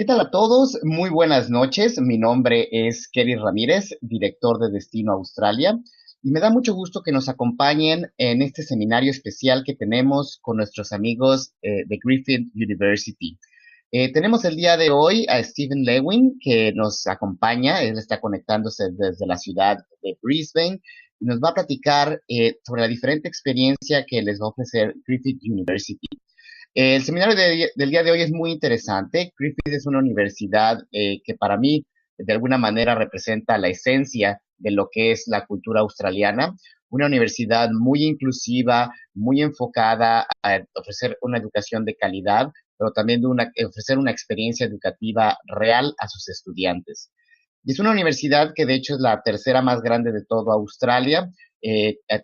tal a todos? Muy buenas noches. Mi nombre es Keri Ramirez, director de Destino Australia, y me da mucho gusto que nos acompañen en este seminario especial que tenemos con nuestros amigos de Griffith University. Tenemos el día de hoy a Stephen Lewin, que nos acompaña. Él está conectándose desde la ciudad de Brisbane y nos va a platicar sobre la diferente experiencia que les va a ofrecer Griffith University. El seminario del día de hoy es muy interesante. Griffith es una universidad que para mí, de alguna manera, representa la esencia de lo que es la cultura australiana. Una universidad muy inclusiva, muy enfocada a ofrecer una educación de calidad, pero también ofrecer una experiencia educativa real a sus estudiantes. Y es una universidad que de hecho es la tercera más grande de toda Australia.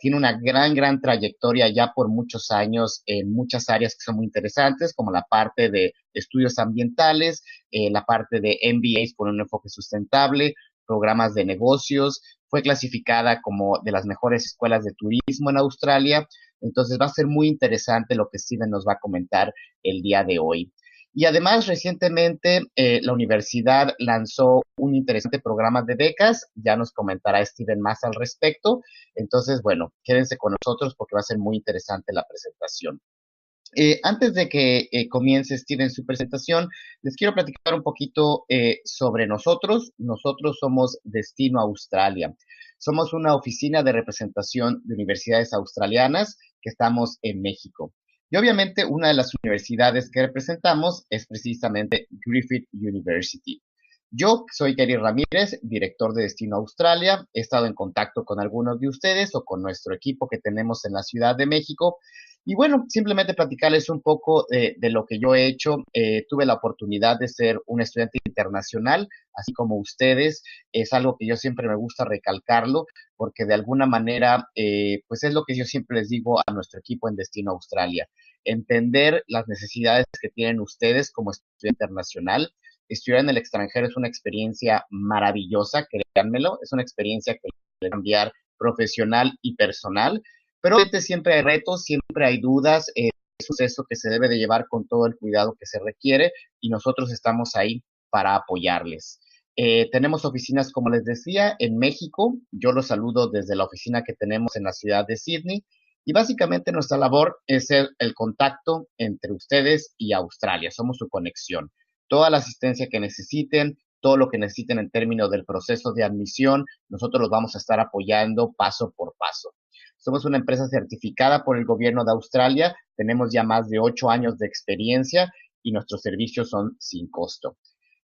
Tiene una gran trayectoria ya por muchos años en muchas áreas que son muy interesantes, como la parte de estudios ambientales, la parte de MBAs con un enfoque sustentable, programas de negocios. Fue clasificada como de las mejores escuelas de turismo en Australia. Entonces va a ser muy interesante lo que Steven nos va a comentar el día de hoy. Y además, recientemente la universidad lanzó un interesante programa de becas. Ya nos comentará Steven más al respecto. Entonces, bueno, quédense con nosotros porque va a ser muy interesante la presentación. Antes de que comience Steven su presentación, les quiero platicar un poquito sobre nosotros. Nosotros somos Destino Australia. Somos una oficina de representación de universidades australianas que estamos en México. Y obviamente una de las universidades que representamos es precisamente Griffith University. Yo soy Keri Ramírez, director de Destino Australia. He estado en contacto con algunos de ustedes o con nuestro equipo que tenemos en la Ciudad de México. Y bueno, simplemente platicarles un poco de lo que yo he hecho. Tuve la oportunidad de ser un estudiante internacional, así como ustedes. Es algo que yo siempre me gusta recalcarlo, porque de alguna manera, pues es lo que yo siempre les digo a nuestro equipo en Destino Australia. Entender las necesidades que tienen ustedes como estudiante internacional. Estudiar en el extranjero es una experiencia maravillosa, créanmelo. Es una experiencia que les va a cambiar profesional y personal. Pero obviamente siempre hay retos, siempre hay dudas, es un proceso que se debe de llevar con todo el cuidado que se requiere y nosotros estamos ahí para apoyarles. Tenemos oficinas, como les decía, en México. Yo los saludo desde la oficina que tenemos en la ciudad de Sydney y básicamente nuestra labor es ser el contacto entre ustedes y Australia. Somos su conexión. Toda la asistencia que necesiten, todo lo que necesiten en términos del proceso de admisión, nosotros los vamos a estar apoyando paso por paso. Somos una empresa certificada por el gobierno de Australia, tenemos ya más de 8 años de experiencia y nuestros servicios son sin costo.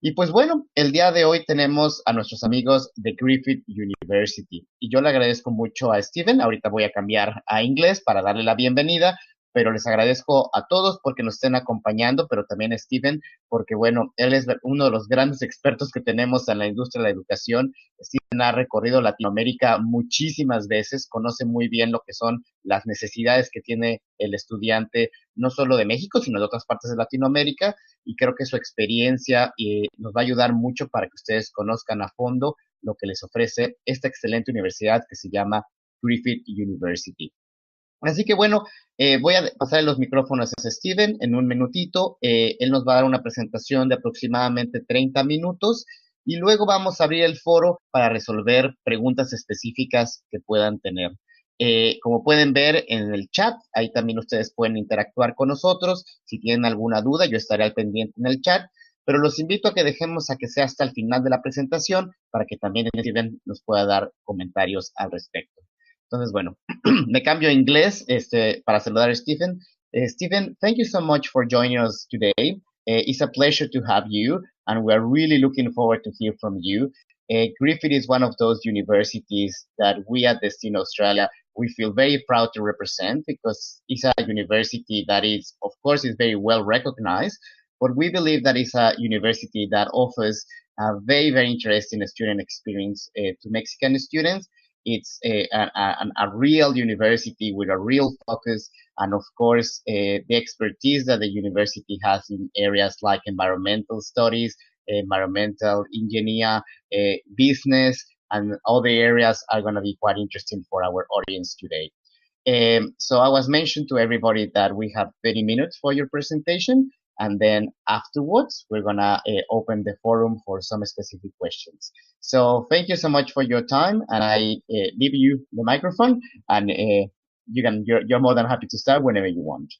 Y pues bueno, el día de hoy tenemos a nuestros amigos de Griffith University y yo le agradezco mucho a Steven. Ahorita voy a cambiar a inglés para darle la bienvenida, pero les agradezco a todos porque nos estén acompañando, pero también a Steven porque, bueno, él es uno de los grandes expertos que tenemos en la industria de la educación. Steven ha recorrido Latinoamérica muchísimas veces, conoce muy bien lo que son las necesidades que tiene el estudiante, no solo de México, sino de otras partes de Latinoamérica, y creo que su experiencia nos va a ayudar mucho para que ustedes conozcan a fondo lo que les ofrece esta excelente universidad que se llama Griffith University. Así que bueno, voy a pasar los micrófonos a Steven en un minutito. Él nos va a dar una presentación de aproximadamente 30 minutos y luego vamos a abrir el foro para resolver preguntas específicas que puedan tener. Como pueden ver en el chat, ahí también ustedes pueden interactuar con nosotros. Si tienen alguna duda, yo estaré al pendiente en el chat, pero los invito a que dejemos a que sea hasta el final de la presentación para que también Steven nos pueda dar comentarios al respecto. Entonces, bueno, me cambio a inglés para saludar a Stephen. Stephen, thank you so much for joining us today. It's a pleasure to have you, and we're really looking forward to hear from you. Griffith is one of those universities that we at Destino Australia, we feel very proud to represent because it's a university that is, of course, is very well recognized, but we believe that it's a university that offers a very interesting student experience to Mexican students. It's a real university with a real focus, and of course, the expertise that the university has in areas like environmental studies, environmental engineer, business, and other areas are going to be quite interesting for our audience today. So I was mentioned to everybody that we have 30 minutes for your presentation. and then afterwards we're gonna open the forum for some specific questions. So thank you so much for your time, and I leave you the microphone, and you're more than happy to start whenever you want.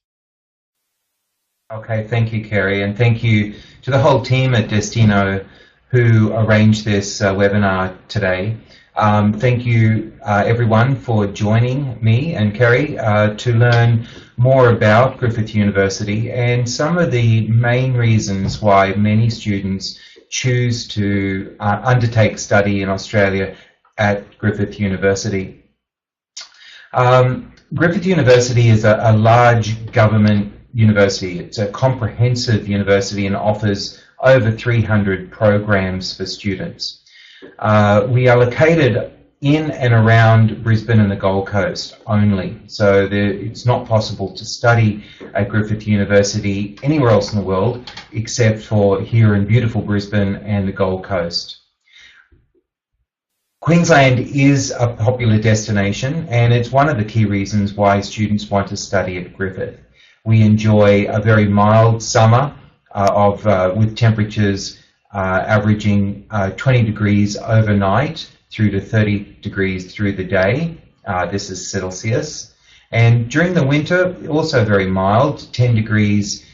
Okay, thank you, Keri, and thank you to the whole team at Destino who arranged this webinar today. Thank you, everyone, for joining me and Keri to learn more about Griffith University and some of the main reasons why many students choose to undertake study in Australia at Griffith University. Griffith University is a large government university. It's a comprehensive university and offers over 300 programs for students. We are located in and around Brisbane and the Gold Coast only, so it's not possible to study at Griffith University anywhere else in the world except for here in beautiful Brisbane and the Gold Coast. Queensland is a popular destination, and it's one of the key reasons why students want to study at Griffith. We enjoy a very mild summer with temperatures averaging 20 degrees overnight through to 30 degrees through the day. This is Celsius. And during the winter, also very mild, 10 degrees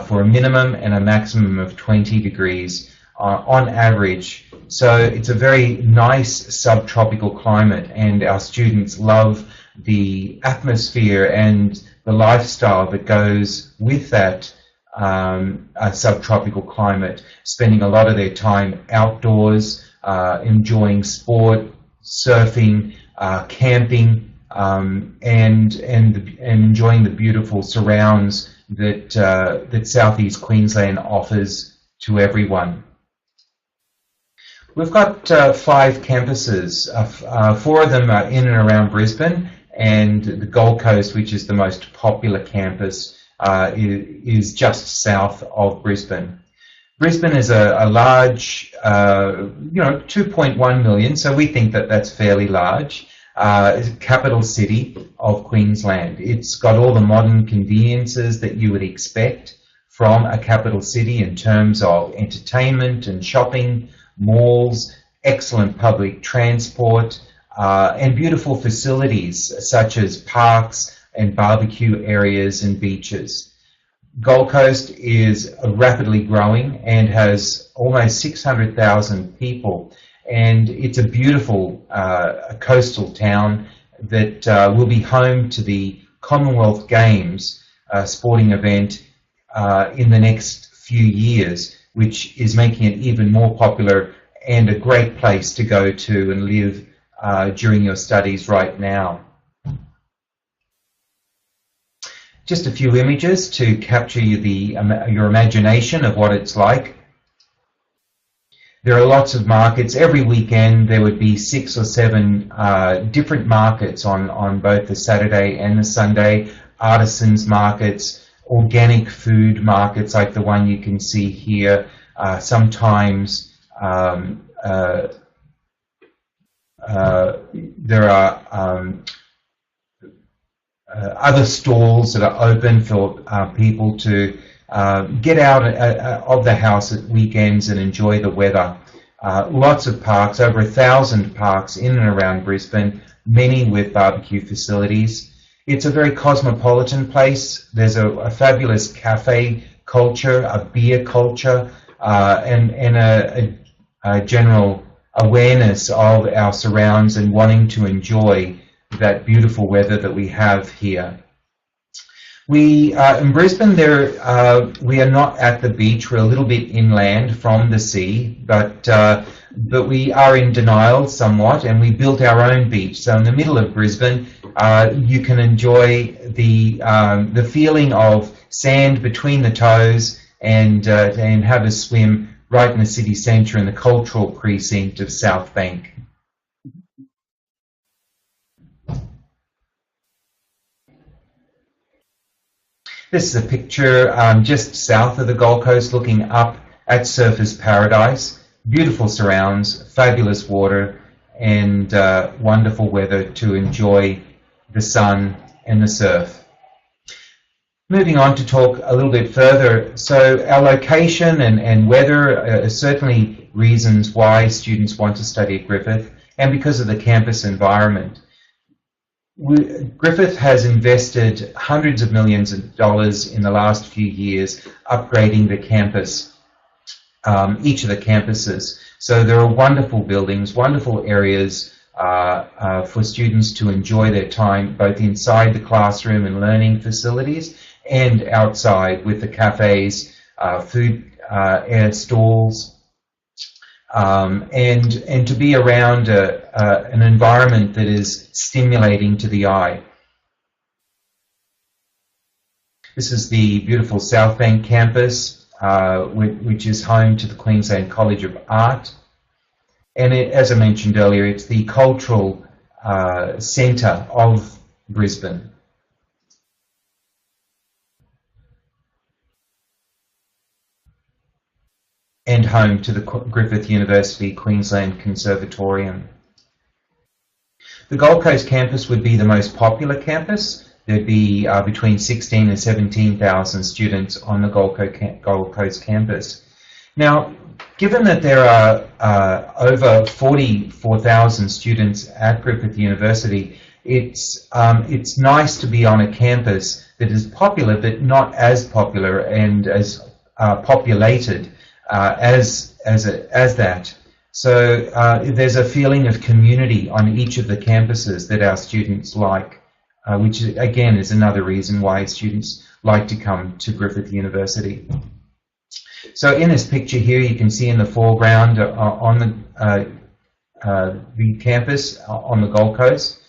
for a minimum and a maximum of 20 degrees on average. So it's a very nice subtropical climate, and our students love the atmosphere and the lifestyle that goes with that subtropical climate, spending a lot of their time outdoors, enjoying sport, surfing, camping, and enjoying the beautiful surrounds that Southeast Queensland offers to everyone. We've got 5 campuses. 4 of them are in and around Brisbane, and the Gold Coast, which is the most popular campus, is just south of Brisbane. Brisbane is a large, 2.1 million, so we think that that's fairly large. Capital city of Queensland. It's got all the modern conveniences that you would expect from a capital city in terms of entertainment and shopping, malls, excellent public transport, and beautiful facilities such as parks and barbecue areas and beaches. Gold Coast is rapidly growing and has almost 600,000 people, and it's a beautiful coastal town that will be home to the Commonwealth Games sporting event in the next few years, which is making it even more popular and a great place to go to and live during your studies right now. Just a few images to capture your imagination of what it's like. There are lots of markets. Every weekend there would be 6 or 7 different markets on both the Saturday and the Sunday. Artisans markets, organic food markets like the one you can see here. Sometimes there are other stalls that are open for people to get out of the house at weekends and enjoy the weather. Lots of parks, over 1,000 parks in and around Brisbane, many with barbecue facilities. It's a very cosmopolitan place. There's a fabulous cafe culture, a beer culture, and a general awareness of our surrounds and wanting to enjoy that beautiful weather that we have here. We in Brisbane, we are not at the beach. We're a little bit inland from the sea, but we are in denial somewhat, and we built our own beach. So in the middle of Brisbane, you can enjoy the feeling of sand between the toes and have a swim right in the city centre in the cultural precinct of South Bank. This is a picture just south of the Gold Coast looking up at Surfers Paradise. Beautiful surrounds, fabulous water, and wonderful weather to enjoy the sun and the surf. Moving on to talk a little bit further, so our location and weather are certainly reasons why students want to study at Griffith, and because of the campus environment. Griffith has invested hundreds of millions of dollars in the last few years upgrading the campus, each of the campuses. So there are wonderful buildings, wonderful areas for students to enjoy their time, both inside the classroom and learning facilities and outside with the cafes, food air stalls, and to be around an environment that is stimulating to the eye. This is the beautiful South Bank campus, which is home to the Queensland College of Art. And as I mentioned earlier, it's the cultural centre of Brisbane. And home to the Griffith University Queensland Conservatorium. The Gold Coast campus would be the most popular campus. There'd be between 16 and 17,000 students on the Gold Coast campus. Now, given that there are over 44,000 students at Griffith University, it's nice to be on a campus that is popular but not as popular and as populated as that. So there's a feeling of community on each of the campuses that our students like, which again is another reason why students like to come to Griffith University. So in this picture here, you can see in the foreground on the campus on the Gold Coast,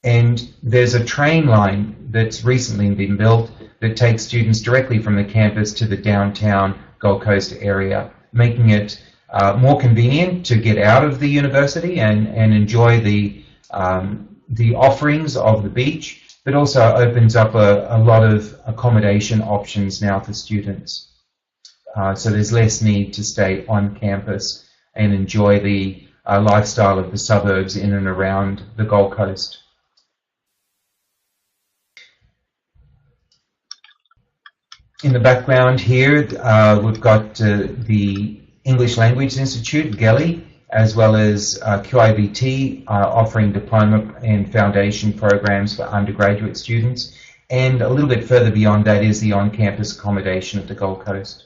and there's a train line that's recently been built that takes students directly from the campus to the downtown Gold Coast area, making it more convenient to get out of the university and enjoy the offerings of the beach, but also opens up a lot of accommodation options now for students. So there's less need to stay on campus and enjoy the lifestyle of the suburbs in and around the Gold Coast. In the background here, we've got the English Language Institute, GELI, as well as QIVT, offering diploma and foundation programs for undergraduate students. And a little bit further beyond that is the on-campus accommodation at the Gold Coast.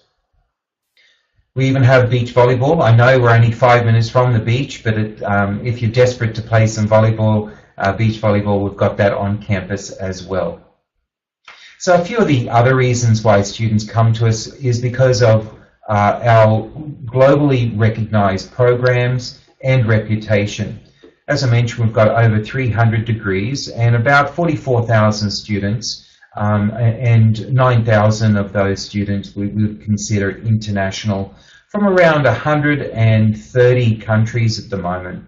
We even have beach volleyball. I know we're only 5 minutes from the beach, but if you're desperate to play some volleyball, beach volleyball, we've got that on campus as well. So a few of the other reasons why students come to us is because of our globally recognized programs and reputation. As I mentioned, we've got over 300 degrees and about 44,000 students, and 9,000 of those students we would consider international from around 130 countries at the moment.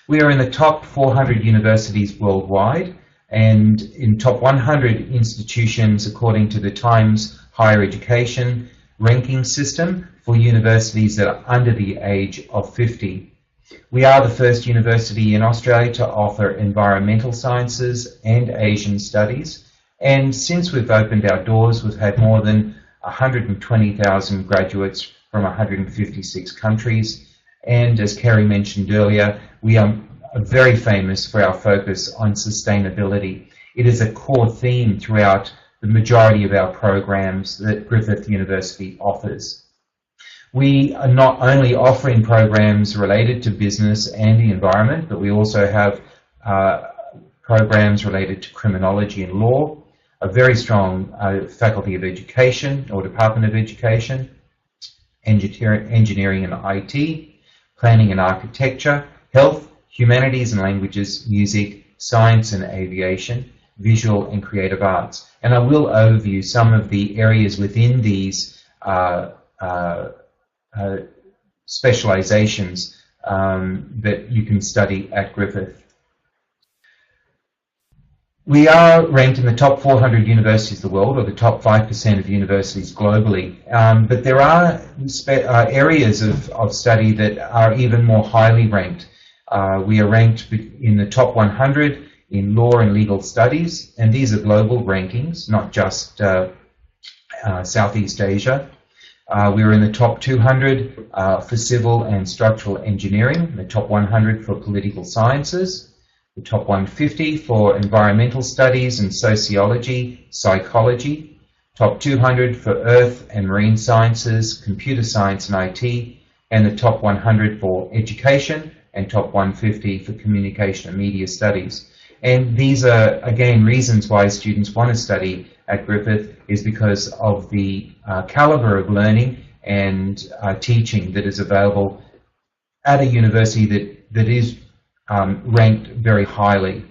We are in the top 400 universities worldwide and in top 100 institutions according to the Times Higher Education ranking system for universities that are under the age of 50. We are the first university in Australia to offer environmental sciences and Asian studies, and since we've opened our doors, we've had more than 120,000 graduates from 156 countries, and as Keri mentioned earlier, we are very famous for our focus on sustainability. It is a core theme throughout the majority of our programs that Griffith University offers. We are not only offering programs related to business and the environment, but we also have programs related to criminology and law, a very strong faculty of education or department of education, engineering and IT, planning and architecture, health, humanities and languages, music, science and aviation, visual and creative arts. And I will overview some of the areas within these specializations that you can study at Griffith. We are ranked in the top 400 universities of the world, or the top 5% of universities globally, but there are areas of study that are even more highly ranked. We are ranked in the top 100 in law and legal studies, and these are global rankings, not just Southeast Asia. We were in the top 200 for civil and structural engineering, the top 100 for political sciences, the top 150 for environmental studies and sociology, psychology, top 200 for earth and marine sciences, computer science and IT, and the top 100 for education, and top 150 for communication and media studies. And these are, again, reasons why students want to study at Griffith, is because of the caliber of learning and teaching that is available at a university that is ranked very highly.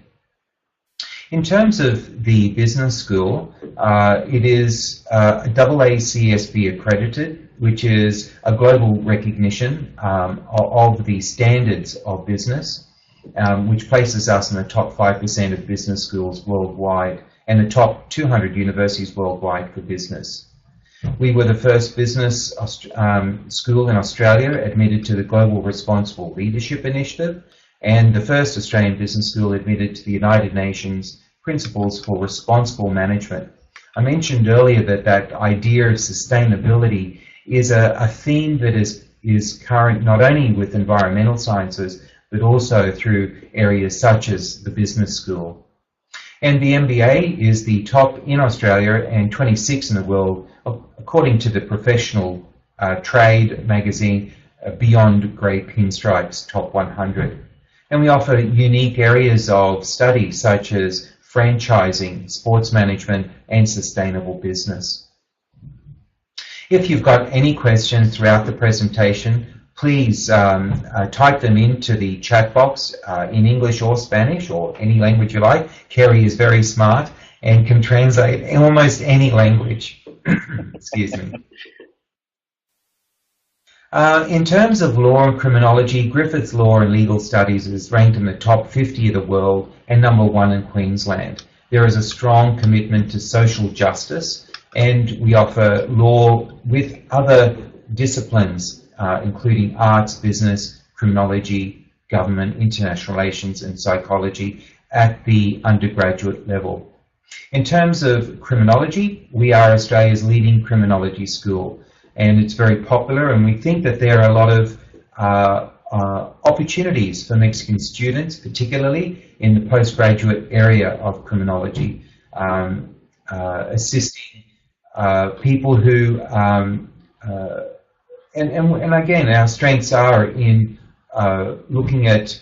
In terms of the business school, it is AACSB accredited, which is a global recognition of the standards of business, which places us in the top 5% of business schools worldwide and the top 200 universities worldwide for business. We were the first business school in Australia admitted to the Global Responsible Leadership Initiative, and the first Australian business school admitted to the United Nations Principles for Responsible Management. I mentioned earlier that idea of sustainability is a theme that is current not only with environmental sciences, but also through areas such as the business school. And the MBA is the top in Australia and 26 in the world, according to the professional trade magazine Beyond Grey Pinstripes Top 100. And we offer unique areas of study such as franchising, sports management, and sustainable business. If you've got any questions throughout the presentation, please type them into the chat box in English or Spanish or any language you like. Keri is very smart and can translate in almost any language. Excuse me. In terms of law and criminology, Griffith's Law and Legal Studies is ranked in the top 50 of the world and #1 in Queensland. There is a strong commitment to social justice, and we offer law with other disciplines, including arts, business, criminology, government, international relations, and psychology at the undergraduate level. In terms of criminology, we are Australia's leading criminology school, and it's very popular, and we think that there are a lot of opportunities for Mexican students, particularly in the postgraduate area of criminology, assisting people who, and again, our strengths are in looking at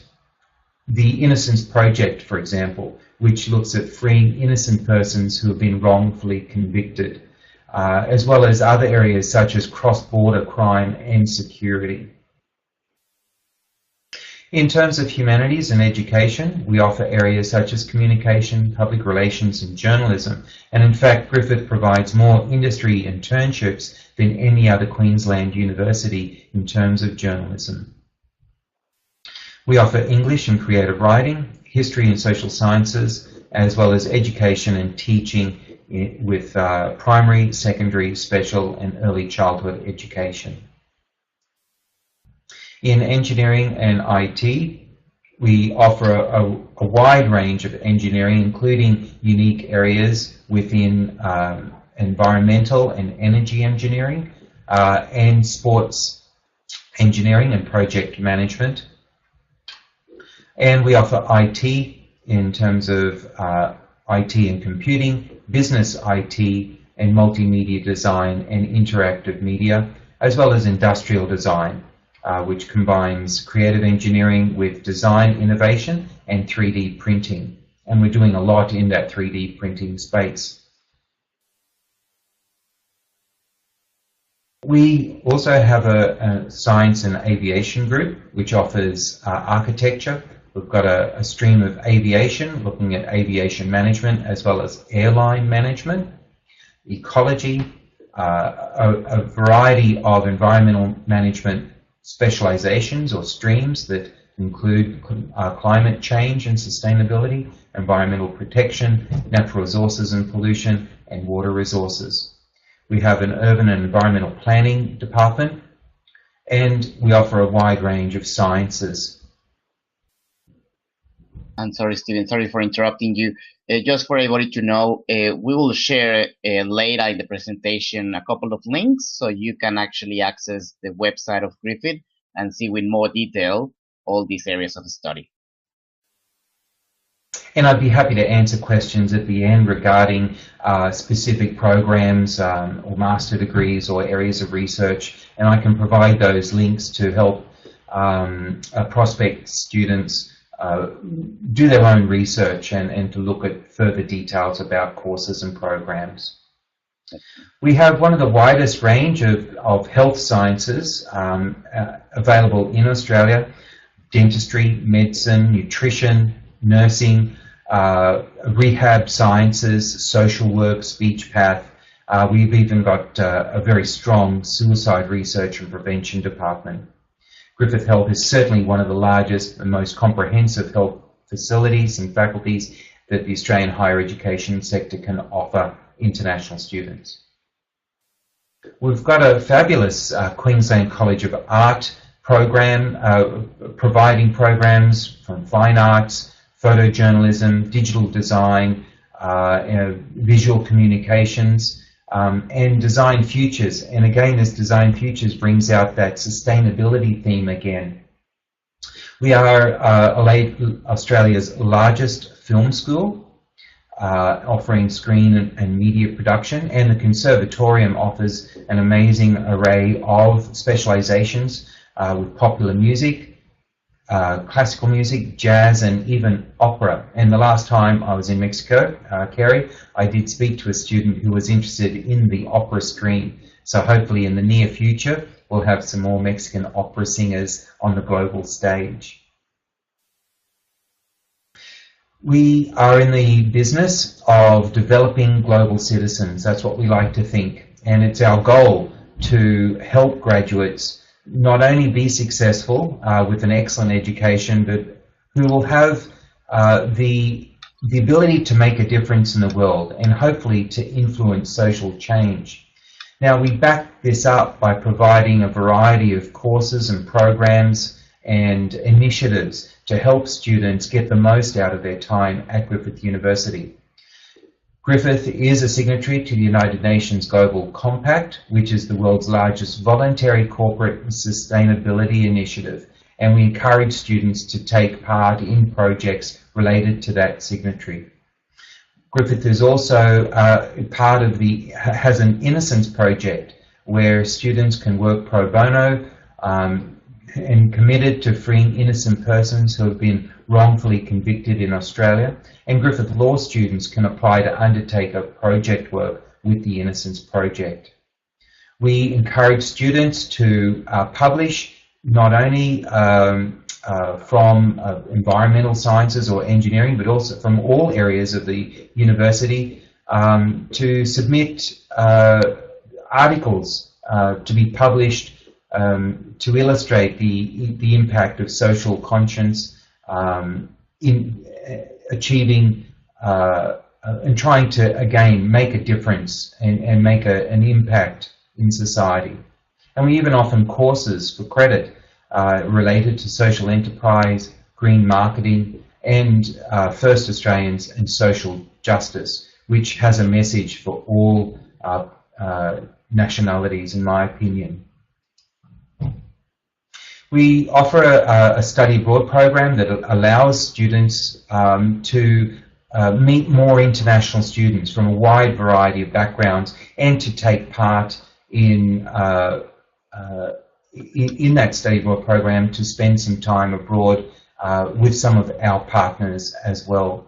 the Innocence Project, for example, which looks at freeing innocent persons who have been wrongfully convicted, as well as other areas such as cross-border crime and security. In terms of humanities and education, we offer areas such as communication, public relations, and journalism. And in fact, Griffith provides more industry internships than any other Queensland university in terms of journalism. We offer English and creative writing, history and social sciences, as well as education and teaching with primary, secondary, special, and early childhood education. In engineering and IT, we offer a wide range of engineering, including unique areas within environmental and energy engineering, and sports engineering and project management. And we offer IT in terms of IT and computing, business IT, and multimedia design and interactive media, as well as industrial design, which combines creative engineering with design innovation and 3D printing. And we're doing a lot in that 3D printing space. We also have a science and aviation group, which offers architecture. We've got a stream of aviation, looking at aviation management as well as airline management, ecology, a variety of environmental management specializations or streams that include climate change and sustainability, environmental protection, natural resources and pollution, and water resources. We have an urban and environmental planning department, and we offer a wide range of sciences. I'm sorry, Steven, sorry for interrupting you. Just for everybody to know, we will share later in the presentation a couple of links so you can actually access the website of Griffith and see with more detail all these areas of study. And I'd be happy to answer questions at the end regarding specific programs or master degrees or areas of research, and I can provide those links to help prospect students do their own research and to look at further details about courses and programs. We have one of the widest range of health sciences available in Australia: dentistry, medicine, nutrition, nursing, rehab sciences, social work, speech path. We've even got a very strong suicide research and prevention department. Griffith Health is certainly one of the largest and most comprehensive health facilities and faculties that the Australian higher education sector can offer international students. We've got a fabulous Queensland College of Art program, providing programs from fine arts, photojournalism, digital design, visual communications, and design futures. And again, this design futures brings out that sustainability theme again. We are Australia's largest film school, offering screen and media production, and the Conservatorium offers an amazing array of specializations with popular music, classical music, jazz, and even opera. And the last time I was in Mexico, Keri, I did speak to a student who was interested in the opera stream. So hopefully in the near future, we'll have some more Mexican opera singers on the global stage. We are in the business of developing global citizens. That's what we like to think. And it's our goal to help graduates not only be successful with an excellent education, but who will have the ability to make a difference in the world and hopefully to influence social change. Now, we back this up by providing a variety of courses and programs and initiatives to help students get the most out of their time at Griffith University. Griffith is a signatory to the United Nations Global Compact, which is the world's largest voluntary corporate sustainability initiative, and we encourage students to take part in projects related to that signatory. Griffith is also part of has an Innocence Project where students can work pro bono and committed to freeing innocent persons who have been wrongfully convicted in Australia, and Griffith Law students can apply to undertake a project work with the Innocence Project. We encourage students to publish not only from environmental sciences or engineering, but also from all areas of the university, to submit articles to be published to illustrate the impact of social conscience in achieving and trying to, again, make a difference and make an impact in society. And we even offer courses for credit related to social enterprise, green marketing, and First Australians and social justice, which has a message for all nationalities, in my opinion. We offer a study abroad program that allows students to meet more international students from a wide variety of backgrounds and to take part in that study abroad program, to spend some time abroad with some of our partners as well.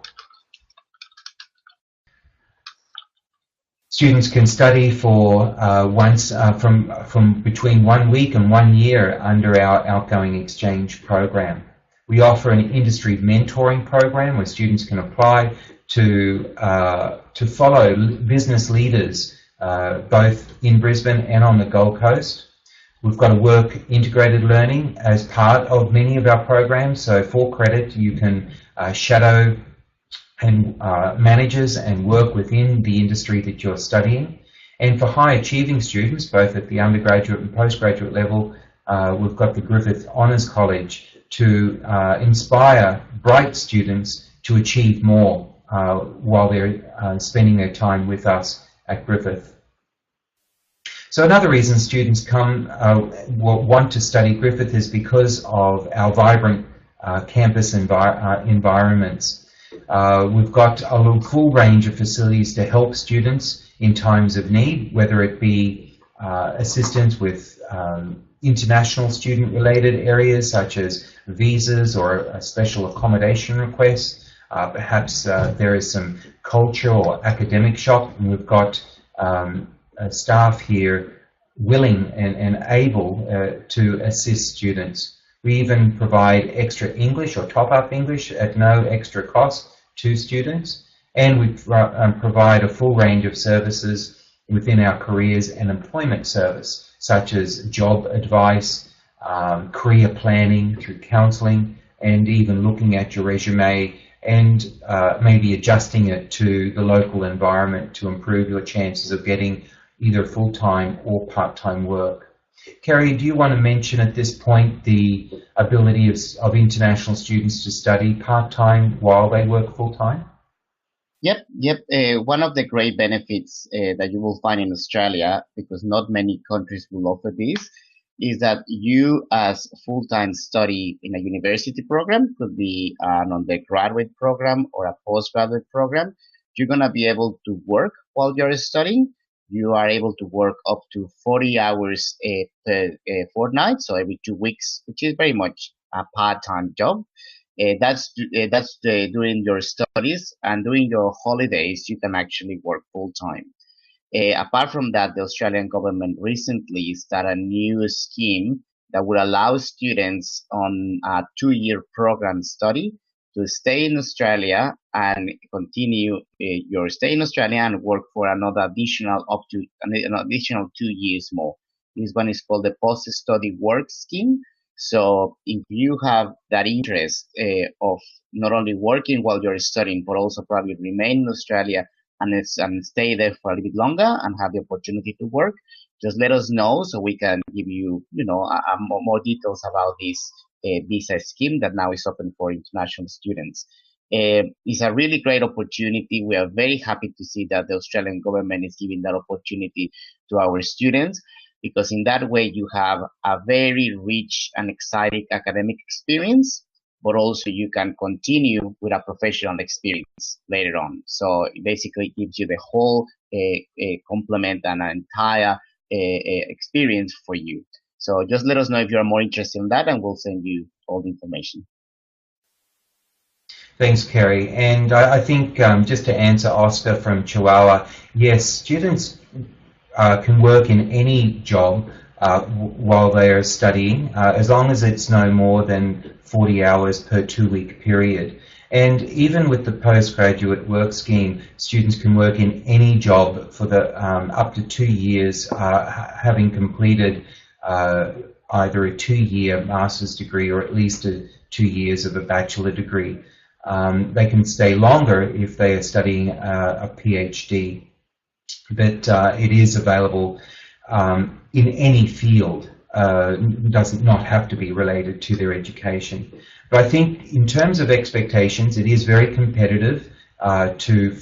Students can study for from between 1 week and 1 year under our outgoing exchange program. We offer an industry mentoring program where students can apply to follow business leaders both in Brisbane and on the Gold Coast. We've got a work integrated learning as part of many of our programs. So for credit, you can shadow and managers and work within the industry that you're studying. And for high achieving students, both at the undergraduate and postgraduate level, we've got the Griffith Honours College to inspire bright students to achieve more while they're spending their time with us at Griffith. So another reason students want to study Griffith is because of our vibrant campus environments. We've got a full range of facilities to help students in times of need, whether it be assistance with international student-related areas such as visas or special accommodation requests. Perhaps there is some culture or academic shop, and we've got staff here willing and able to assist students. We even provide extra English or top-up English at no extra cost to students, and we provide a full range of services within our careers and employment service, such as job advice, career planning through counselling, and even looking at your resume and maybe adjusting it to the local environment to improve your chances of getting either full-time or part-time work. Keri, do you want to mention at this point the ability of international students to study part-time while they work full-time? Yep. One of the great benefits that you will find in Australia, because not many countries will offer this, is that you as full-time study in a university program, could be an undergraduate program or a postgraduate program, you're going to be able to work while you're studying. You are able to work up to 40 hours per fortnight, so every 2 weeks, which is very much a part-time job. That's during your studies, and during your holidays, you can actually work full-time. Apart from that, the Australian government recently started a new scheme that would allow students on a 2-year program study to stay in Australia and continue your stay in Australia and work for another additional up to an additional 2 years more. This one is called the post-study work scheme. So if you have that interest of not only working while you're studying, but also probably remain in Australia and stay there for a little bit longer and have the opportunity to work, just let us know so we can give you, more details about this visa scheme that now is open for international students. It's a really great opportunity. We are very happy to see that the Australian government is giving that opportunity to our students, because in that way you have a very rich and exciting academic experience, but also you can continue with a professional experience later on. So it basically gives you the whole complement and an entire experience for you. So just let us know if you're more interested in that, and we'll send you all the information. Thanks, Keri. And I think just to answer Oscar from Chihuahua, yes, students can work in any job while they are studying, as long as it's no more than 40 hours per 2-week period. And even with the postgraduate work scheme, students can work in any job for the up to 2 years, having completed either a 2-year master's degree or at least 2 years of a bachelor degree. They can stay longer if they are studying a PhD, but it is available in any field. Does not have to be related to their education. But I think in terms of expectations, it is very competitive to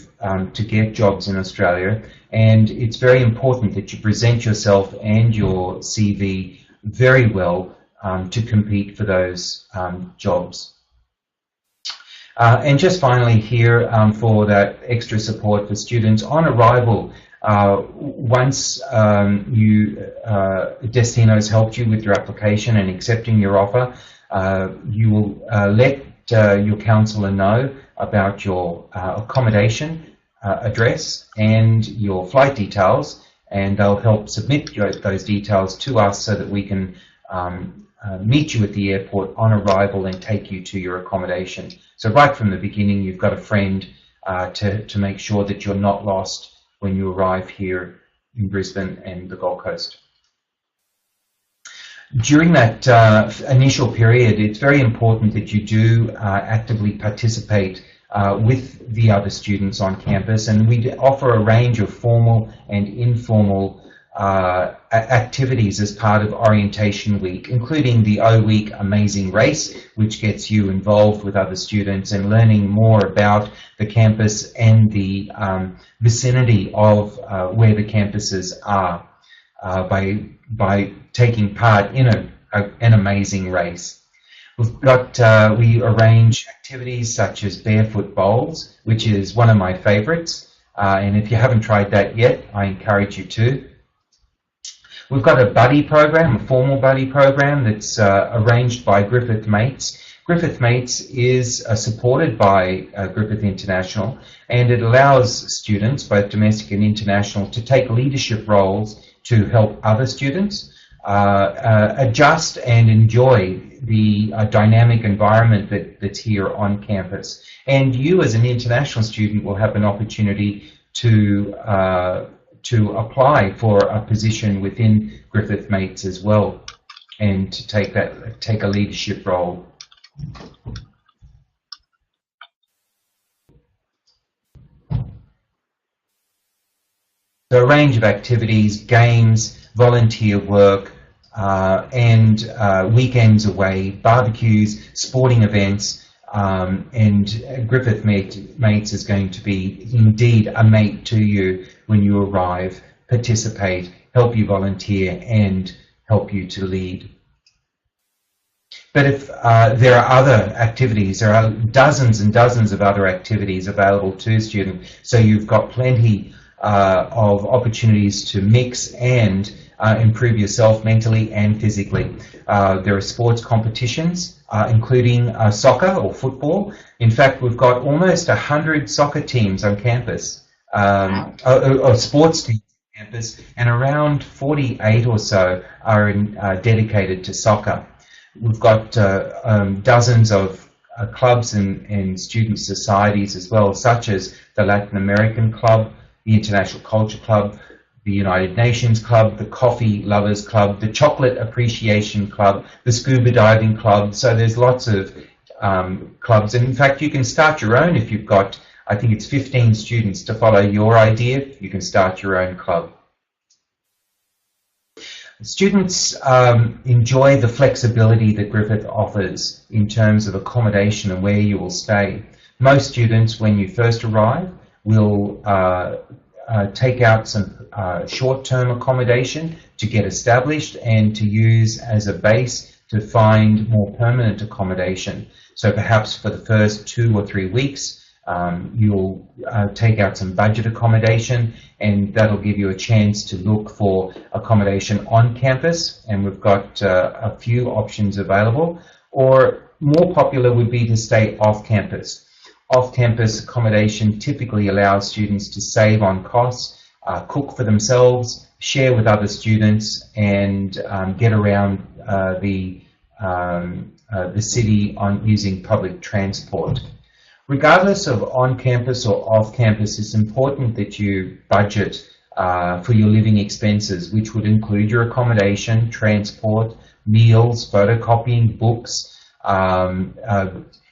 get jobs in Australia, and it's very important that you present yourself and your CV very well to compete for those jobs. And just finally here, for that extra support for students on arrival, once Destino has helped you with your application and accepting your offer, you will let your counsellor know about your accommodation address and your flight details, and they'll help submit those details to us so that we can meet you at the airport on arrival and take you to your accommodation. So right from the beginning, you've got a friend to make sure that you're not lost when you arrive here in Brisbane and the Gold Coast. During that initial period, it's very important that you do actively participate with the other students on campus, and we offer a range of formal and informal activities as part of orientation week, including the O-Week Amazing Race, which gets you involved with other students and learning more about the campus and the vicinity of where the campuses are by taking part in an amazing race. We arrange activities such as barefoot bowls, which is one of my favorites. And if you haven't tried that yet, I encourage you to. We've got a buddy program, a formal buddy program that's arranged by Griffith Mates. Griffith Mates is supported by Griffith International, and it allows students, both domestic and international, to take leadership roles to help other students adjust and enjoy the dynamic environment that's here on campus. And you as an international student will have an opportunity to apply for a position within Griffith Mates as well, and to take a leadership role. So a range of activities, games, volunteer work, and weekends away, barbecues, sporting events, and Griffith Mates is going to be indeed a mate to you when you arrive, participate, help you volunteer, and help you to lead. But if there are other activities, there are dozens and dozens of other activities available to students, so you've got plenty of opportunities to mix and improve yourself mentally and physically. There are sports competitions, including soccer or football. In fact, we've got almost 100 soccer teams on campus, or sports teams on campus, and around 48 or so are dedicated to soccer. We've got dozens of clubs and student societies as well, such as the Latin American Club, the International Culture Club, the United Nations Club, the Coffee Lovers Club, the Chocolate Appreciation Club, the Scuba Diving Club. So there's lots of clubs. And in fact, you can start your own if you've got, I think it's 15 students to follow your idea. You can start your own club. Students enjoy the flexibility that Griffith offers in terms of accommodation and where you will stay. Most students, when you first arrive, will take out some short-term accommodation to get established and to use as a base to find more permanent accommodation. So perhaps for the first 2 or 3 weeks, you'll take out some budget accommodation, and that'll give you a chance to look for accommodation on campus, and we've got a few options available. Or more popular would be to stay off campus. Off-campus accommodation typically allows students to save on costs, cook for themselves, share with other students, and get around the city using public transport. Regardless of on-campus or off-campus, it's important that you budget for your living expenses, which would include your accommodation, transport, meals, photocopying, books, a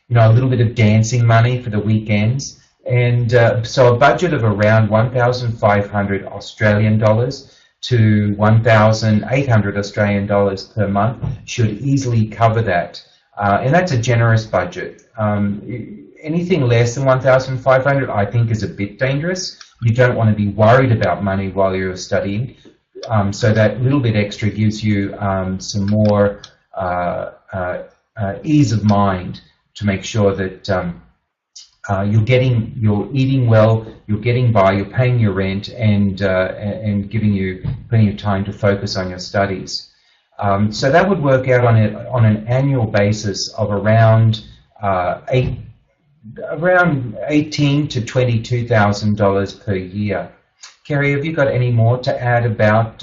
little bit of dancing money for the weekends, and so a budget of around 1,500 Australian dollars to 1,800 Australian dollars per month should easily cover that, and that's a generous budget. Anything less than 1,500 I think is a bit dangerous. You don't want to be worried about money while you're studying, so that little bit extra gives you some more ease of mind to make sure that you're eating well, you're getting by, you're paying your rent, and giving you plenty of time to focus on your studies. So that would work out on an annual basis of around $18,000 to $22,000 per year. Keri, have you got any more to add about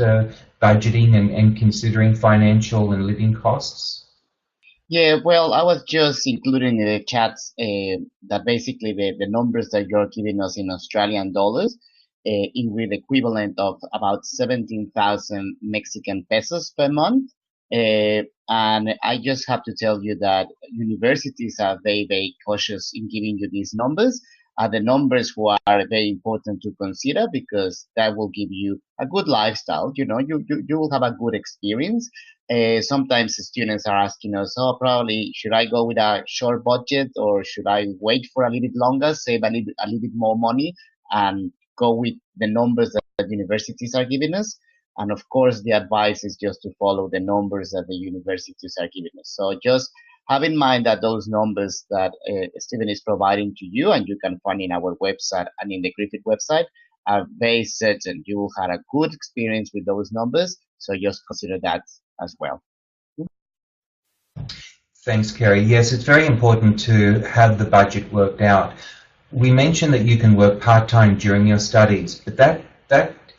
budgeting and considering financial and living costs? Yeah, well, I was just including in the chats that basically the numbers that you're giving us in Australian dollars, with equivalent of about 17,000 Mexican pesos per month. And I just have to tell you that universities are very, very cautious in giving you these numbers. The numbers who are very important to consider because that will give you a good lifestyle. You will have a good experience. Sometimes the students are asking us, oh, probably should I go with a short budget or should I wait for a little bit longer, save a little bit more money and go with the numbers that universities are giving us? And of course, the advice is just to follow the numbers that the universities are giving us. So just have in mind that those numbers that Stephen is providing to you and you can find in our website and in the Griffith website are very certain. You will have a good experience with those numbers. So just consider that as well. Thanks, Keri. Yes, it's very important to have the budget worked out. We mentioned that you can work part-time during your studies, but that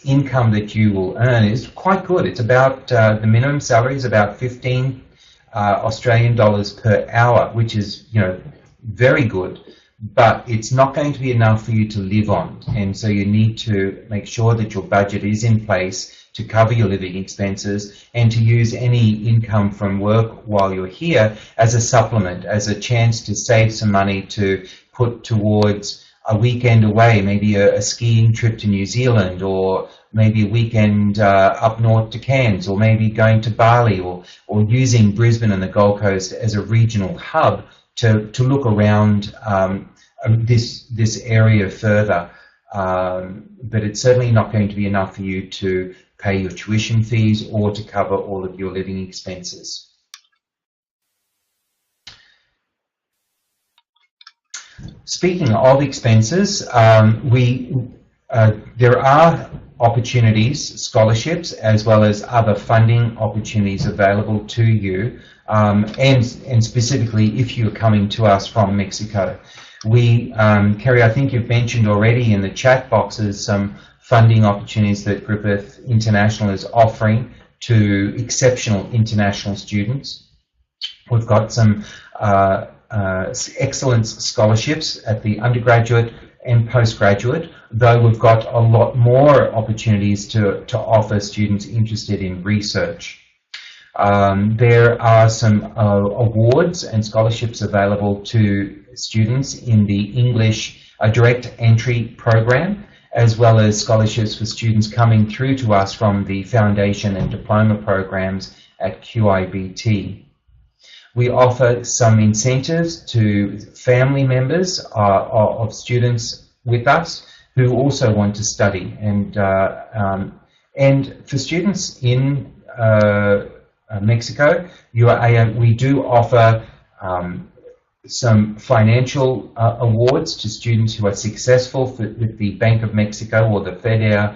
income that you will earn is quite good. It's about, the minimum salary is about 15 Australian dollars per hour, which is, very good, but it's not going to be enough for you to live on. And so you need to make sure that your budget is in place to cover your living expenses and to use any income from work while you're here as a supplement, as a chance to save some money to put towards a weekend away, maybe a skiing trip to New Zealand, or maybe a weekend up north to Cairns, or maybe going to Bali, or using Brisbane and the Gold Coast as a regional hub to look around this area further. But it's certainly not going to be enough for you to pay your tuition fees or to cover all of your living expenses. Speaking of expenses, there are opportunities, scholarships, as well as other funding opportunities available to you, and specifically if you're coming to us from Mexico. Keri, I think you've mentioned already in the chat boxes some funding opportunities that Griffith International is offering to exceptional international students. We've got some excellence scholarships at the undergraduate and postgraduate, though we've got a lot more opportunities to offer students interested in research. There are some awards and scholarships available to students in the English direct entry program, as well as scholarships for students coming through to us from the foundation and diploma programs at QIBT. We offer some incentives to family members of students with us who also want to study, and for students in Mexico, we do offer some financial awards to students who are successful with the Bank of Mexico or the FEDER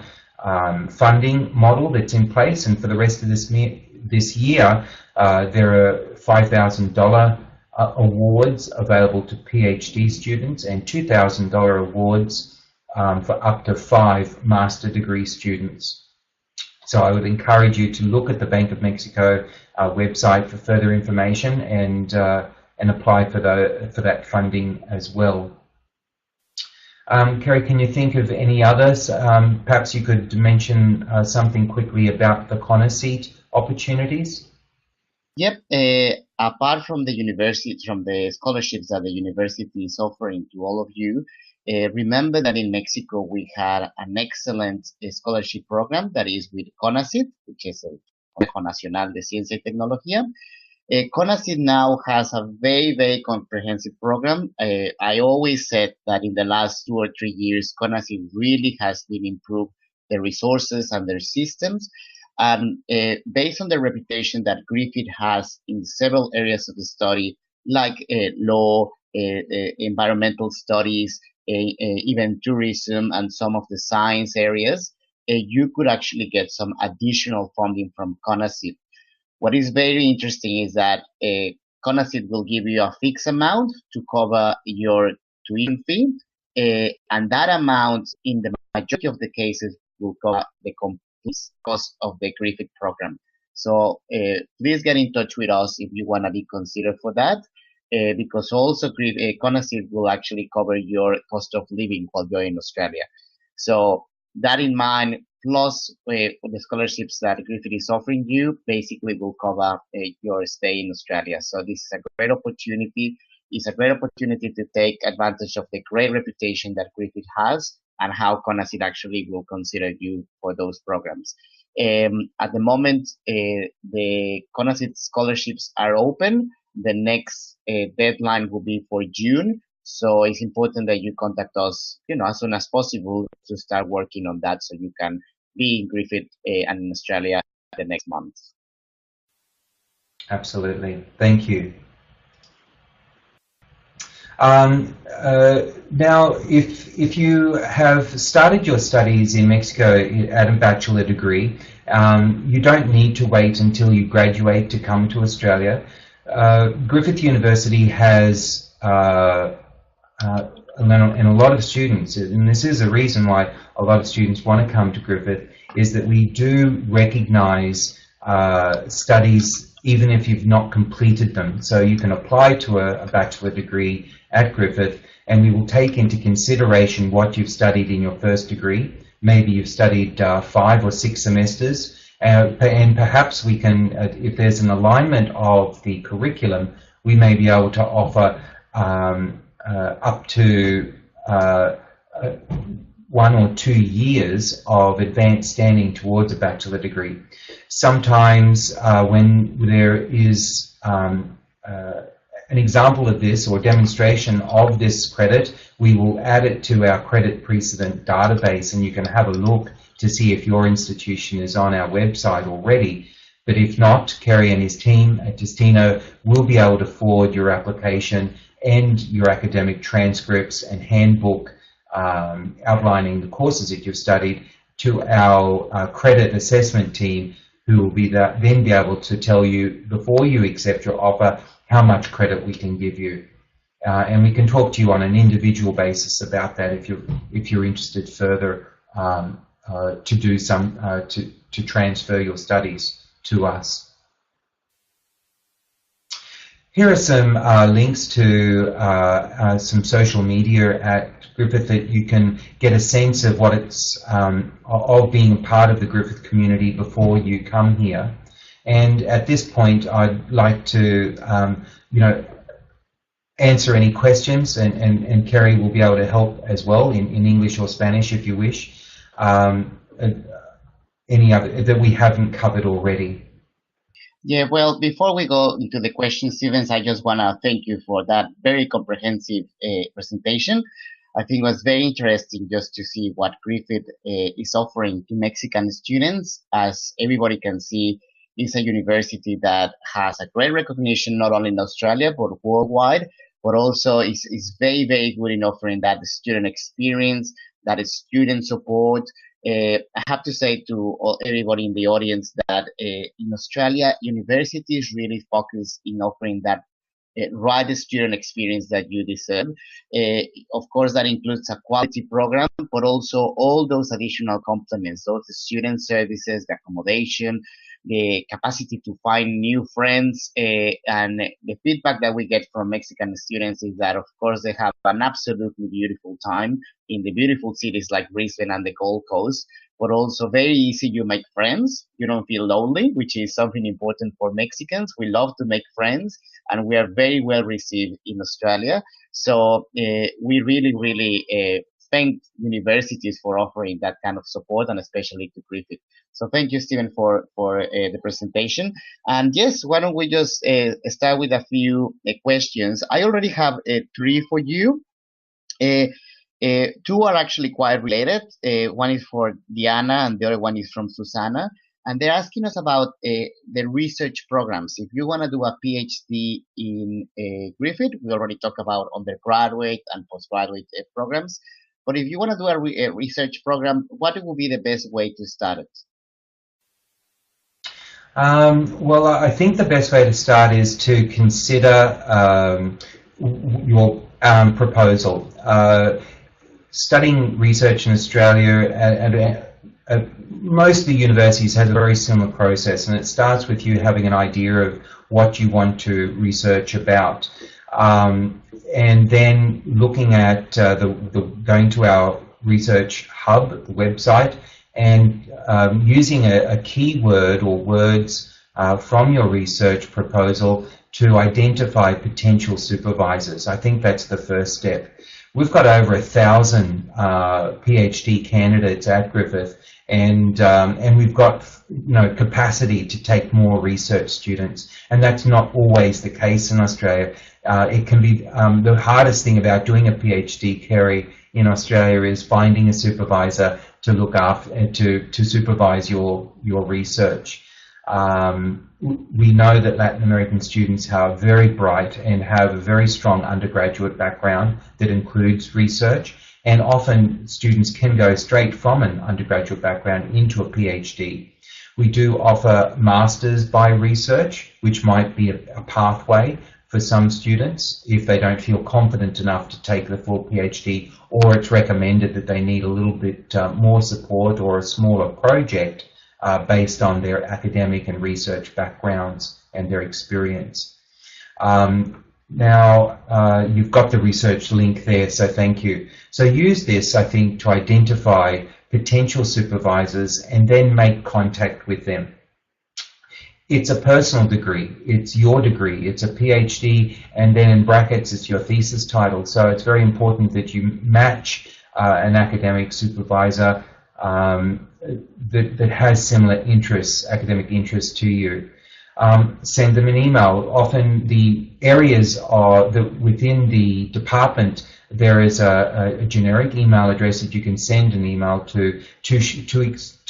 funding model that's in place, and for the rest of this year, there are $5,000 awards available to PhD students and $2,000 awards for up to 5 master degree students. So I would encourage you to look at the Bank of Mexico website for further information and apply for that funding as well. Keri, can you think of any others? Perhaps you could mention something quickly about the Conoce opportunities. Yep. Apart from the university, from the scholarships that the university is offering to all of you, remember that in Mexico we had an excellent scholarship program that is with CONACYT, which is el Consejo Nacional de Ciencia y Tecnología. CONACYT now has a very, very comprehensive program. I always said that in the last 2 or 3 years, CONACYT really has been improved their resources and their systems. And based on the reputation that Griffith has in several areas of the study, like law, environmental studies, even tourism, and some of the science areas, you could actually get some additional funding from CONACYT. What is very interesting is that CONACYT will give you a fixed amount to cover your tuition fee, and that amount, in the majority of the cases, will cover the complete cost of the Griffith program. So please get in touch with us if you want to be considered for that, because also CONACYT will actually cover your cost of living while you're in Australia. So that in mind, plus the scholarships that Griffith is offering you, basically will cover your stay in Australia. So this is a great opportunity It's a great opportunity to take advantage of the great reputation that Griffith has and how Conoce actually will consider you for those programs. At the moment, the Conoce scholarships are open. The next deadline will be for June. So it's important that you contact us, as soon as possible to start working on that so you can be in Griffith and in Australia the next month. Absolutely. Thank you. Now, if you have started your studies in Mexico at a bachelor degree, you don't need to wait until you graduate to come to Australia. Griffith University has, and a lot of students, and this is a reason why a lot of students want to come to Griffith, is that we do recognise studies even if you've not completed them. So you can apply to a bachelor degree at Griffith, and we will take into consideration what you've studied in your first degree. Maybe you've studied 5 or 6 semesters, and perhaps we can, if there's an alignment of the curriculum, we may be able to offer up to 1 or 2 years of advanced standing towards a bachelor degree. Sometimes when there is an example of this or demonstration of this credit, we will add it to our credit precedent database, and you can have a look to see if your institution is on our website already. But if not, Keri and his team at Destino will be able to forward your application and your academic transcripts and handbook outlining the courses that you've studied to our credit assessment team, who will then be able to tell you, before you accept your offer, how much credit we can give you. And we can talk to you on an individual basis about that if you're interested further to do to transfer your studies to us. Here are some links to some social media at Griffith that you can get a sense of what it's of being part of the Griffith community before you come here. And at this point, I'd like to answer any questions, and Keri will be able to help as well in English or Spanish if you wish. Any other that we haven't covered already. Yeah, well, before we go into the questions, Stevens, I just want to thank you for that very comprehensive presentation. I think it was very interesting just to see what Griffith is offering to Mexican students. As everybody can see, it's a university that has a great recognition not only in Australia but worldwide, but also is very, very good in offering that student experience, that is student support. I have to say to everybody in the audience that in Australia, universities really focus in offering that right student experience that you deserve. Of course, that includes a quality program, but also all those additional complements, those student services, the accommodation, the capacity to find new friends, and the feedback that we get from Mexican students is that, of course, they have an absolutely beautiful time in the beautiful cities like Brisbane and the Gold Coast, but also very easy. You make friends. You don't feel lonely, which is something important for Mexicans. We love to make friends, and we are very well received in Australia. So we really, really thank universities for offering that kind of support, and especially to Griffith. So thank you, Stephen, for the presentation. And yes, why don't we just start with a few questions. I already have 3 for you. 2 are actually quite related. One is for Diana, and the other one is from Susana. And they're asking us about the research programs. If you want to do a PhD in Griffith, we already talked about undergraduate and postgraduate programs. But if you want to do a research program, what would be the best way to start it? Well, I think the best way to start is to consider your proposal. Studying research in Australia at most of the universities has a very similar process, and it starts with you having an idea of what you want to research about, and then looking at going to our research hub, the website, and using a keyword or words from your research proposal to identify potential supervisors. I think that's the first step. We've got over 1,000 PhD candidates at Griffith, and we've got capacity to take more research students, and that's not always the case in Australia. It can be the hardest thing about doing a PhD, Keri, in Australia is finding a supervisor to look after to supervise your research. We know that Latin American students are very bright and have a very strong undergraduate background that includes research, and often students can go straight from an undergraduate background into a PhD. We do offer masters by research, which might be a pathway for some students if they don't feel confident enough to take the full PhD, or it's recommended that they need a little bit more support or a smaller project based on their academic and research backgrounds and their experience. Now, you've got the research link there, so thank you. So use this, I think, to identify potential supervisors and then make contact with them. It's a personal degree, it's your degree, it's a PhD, and then in brackets it's your thesis title, so it's very important that you match an academic supervisor that has similar interests, academic interests to you. Send them an email. Often the areas are within the department, there is a generic email address that you can send an email to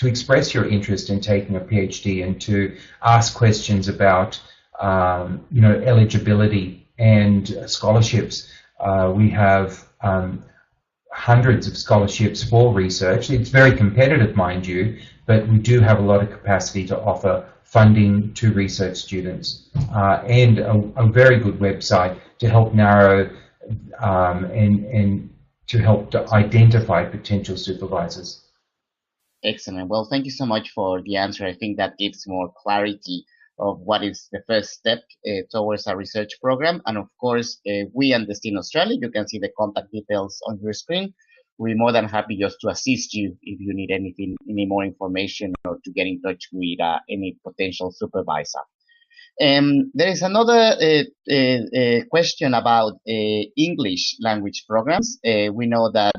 express your interest in taking a PhD and to ask questions about eligibility and scholarships. We have hundreds of scholarships for research. It's very competitive, mind you, but we do have a lot of capacity to offer funding to research students, and a very good website to help narrow and to help to identify potential supervisors. Excellent. Well, thank you so much for the answer. I think that gives more clarity of what is the first step towards a research program. And of course, we and Destino Australia, you can see the contact details on your screen. We're more than happy just to assist you if you need anything, any more information, or to get in touch with any potential supervisor. There is another question about English language programs. We know that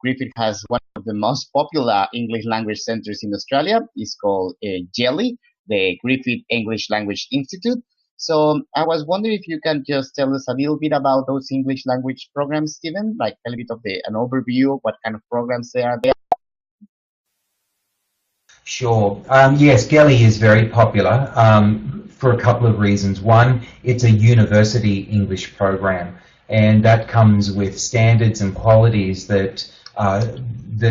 Griffith has one of the most popular English language centers in Australia. It's called GELI, the Griffith English Language Institute. So I was wondering if you can just tell us a little bit about those English language programs, Stephen, like a little bit of an overview of what kind of programs there are there. Sure. Yes, GELI is very popular for a couple of reasons. One, it's a university English program, and that comes with standards and qualities that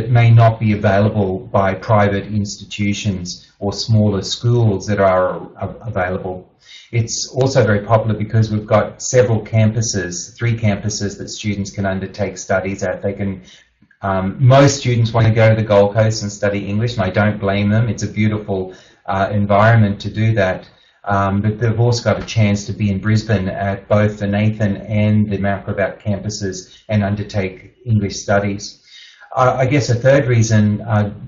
may not be available by private institutions or smaller schools that are available. It's also very popular because we've got several campuses, 3 campuses that students can undertake studies at. They can, most students want to go to the Gold Coast and study English, and I don't blame them. It's a beautiful environment to do that. But they've also got a chance to be in Brisbane at both the Nathan and the Macquarie campuses and undertake English studies. I guess a third reason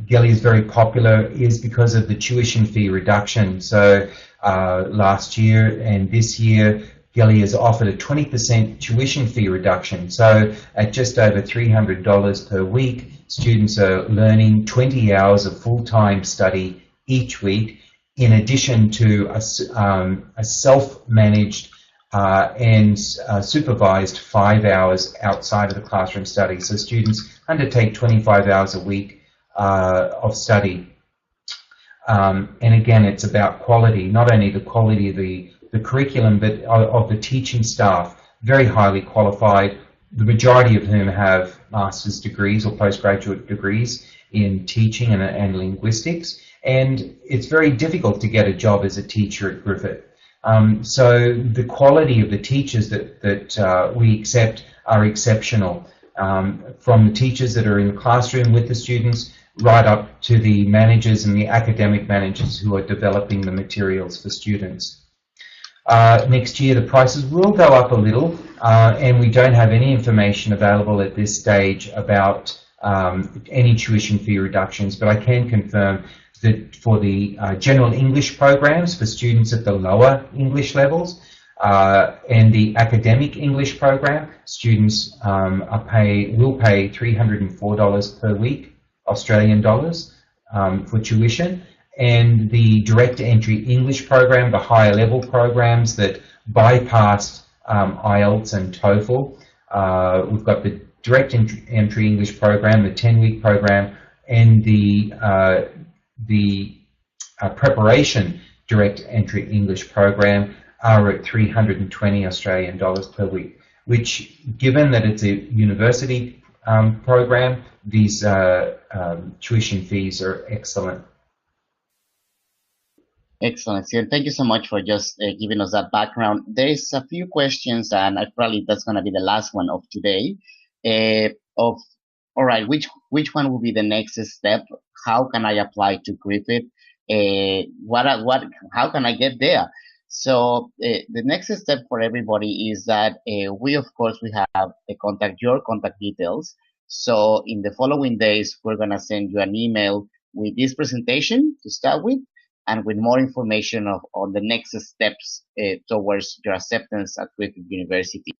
GELI is very popular is because of the tuition fee reduction. So last year and this year, GELI has offered a 20% tuition fee reduction. So at just over $300 per week, students are learning 20 hours of full-time study each week, in addition to a self-managed and supervised 5 hours outside of the classroom study. So students undertake 25 hours a week of study. And again, it's about quality, not only the quality of the curriculum, but of the teaching staff, very highly qualified, the majority of whom have master's degrees or postgraduate degrees in teaching and linguistics. And it's very difficult to get a job as a teacher at Griffith. So the quality of the teachers that we accept are exceptional, from the teachers that are in the classroom with the students right up to the managers and the academic managers who are developing the materials for students. Next year the prices will go up a little, and we don't have any information available at this stage about any tuition fee reductions, but I can confirm that for the general English programs for students at the lower English levels, And the academic English program, students will pay $304 per week, Australian dollars, for tuition. And the direct entry English program, the higher level programs that bypass IELTS and TOEFL. We've got the direct entry English program, the 10-week program, and the preparation direct entry English program are at 320 Australian dollars per week, which, given that it's a university program, these tuition fees are excellent. Excellent, Stephen. Thank you so much for just giving us that background. There's a few questions, and probably that's going to be the last one of today. All right, which one will be the next step? How can I apply to Griffith? How can I get there? So the next step for everybody is that we have your contact details. So in the following days, we're going to send you an email with this presentation to start with, and with more information on the next steps towards your acceptance at Griffith University.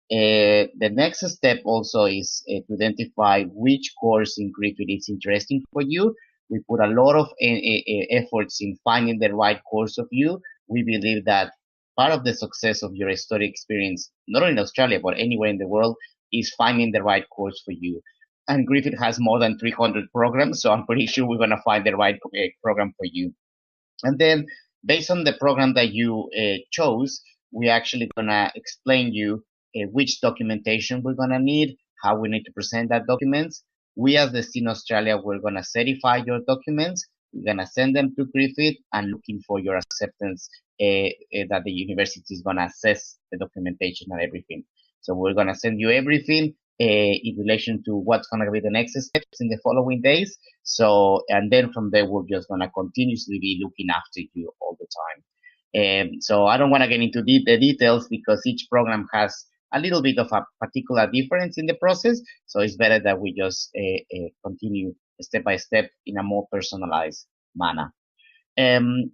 The next step also is to identify which course in Griffith is interesting for you. We put a lot of efforts in finding the right course of you. We believe that part of the success of your study experience, not only in Australia, but anywhere in the world, is finding the right course for you. And Griffith has more than 300 programs, so I'm pretty sure we're going to find the right program for you. And then, based on the program that you chose, we're actually going to explain you which documentation we're going to need, how we need to present that documents. We as Destino Australia, we're going to certify your documents. We're going to send them to Griffith and looking for your acceptance that the university is going to assess the documentation and everything. So we're going to send you everything in relation to what's going to be the next steps in the following days. So, and then from there, we're just going to continuously be looking after you all the time. So I don't want to get into the details because each program has a little bit of a particular difference in the process. So it's better that we just continue step by step in a more personalized manner.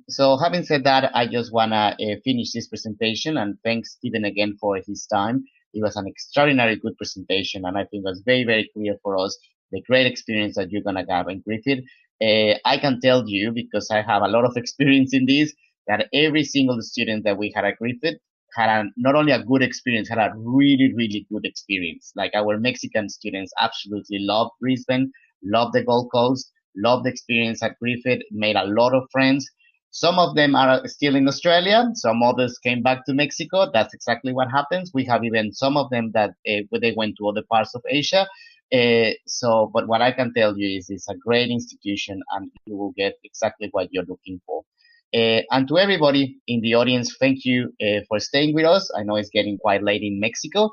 So having said that, I just want to finish this presentation and thanks Stephen again for his time. It was an extraordinary good presentation, and I think it was very, very clear for us the great experience that you're going to have in Griffith. I can tell you, because I have a lot of experience in this, that every single student that we had at Griffith had not only a good experience, had a really, really good experience. Like our Mexican students absolutely loved Brisbane, loved the Gold Coast, loved the experience at Griffith, made a lot of friends. Some of them are still in Australia. Some others came back to Mexico. That's exactly what happens. We have even some of them that they went to other parts of Asia. But what I can tell you is it's a great institution and you will get exactly what you're looking for. And to everybody in the audience, thank you for staying with us. I know it's getting quite late in Mexico.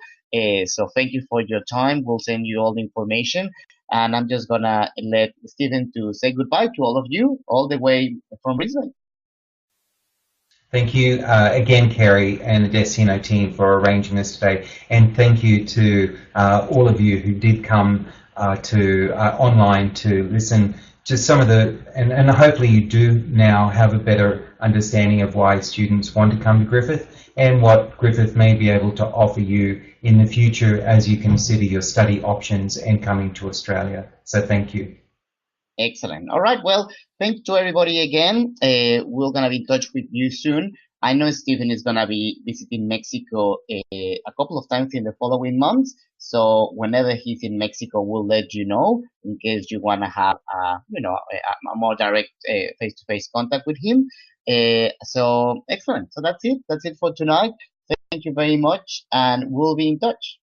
So thank you for your time. We'll send you all the information. And I'm just going to let Stephen to say goodbye to all of you all the way from Brisbane. Thank you again, Keri and the Destino team for arranging this today. And thank you to all of you who did come to online to listen to some of the, and hopefully you do now have a better understanding of why students want to come to Griffith and what Griffith may be able to offer you in the future as you consider your study options and coming to Australia. So thank you. Excellent. All right. Well, thanks to everybody again. We're going to be in touch with you soon. I know Stephen is going to be visiting Mexico a couple of times in the following months. So whenever he's in Mexico, we'll let you know in case you want to have, a more direct face-to-face contact with him. So excellent. So that's it. That's it for tonight. Thank you very much, and we'll be in touch.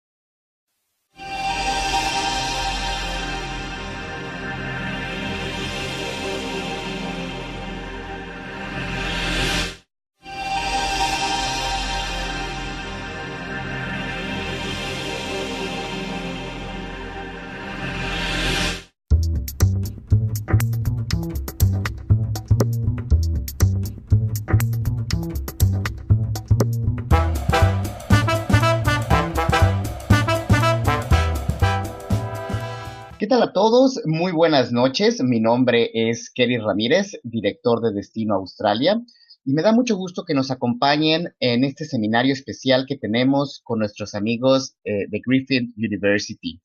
¿Qué tal a todos? Muy buenas noches. Mi nombre es Keri Ramirez, director de Destino Australia. y me da mucho gusto que nos acompañen en este seminario especial que tenemos con nuestros amigos de Griffith University.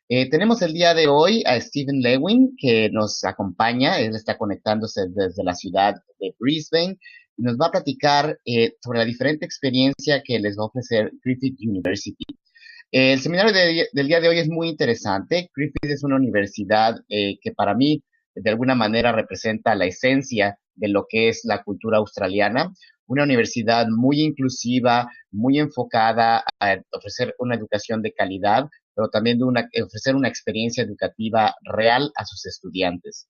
Tenemos el día de hoy a Stephen Lewin que nos acompaña. Él está conectándose desde la ciudad de Brisbane y nos va a platicar sobre la diferente experiencia que les va a ofrecer Griffith University. El seminario del día de hoy es muy interesante. Griffith es una universidad que para mí de alguna manera representa la esencia de lo que es la cultura australiana. Una universidad muy inclusiva, muy enfocada a ofrecer una educación de calidad, pero también ofrecer una experiencia educativa real a sus estudiantes.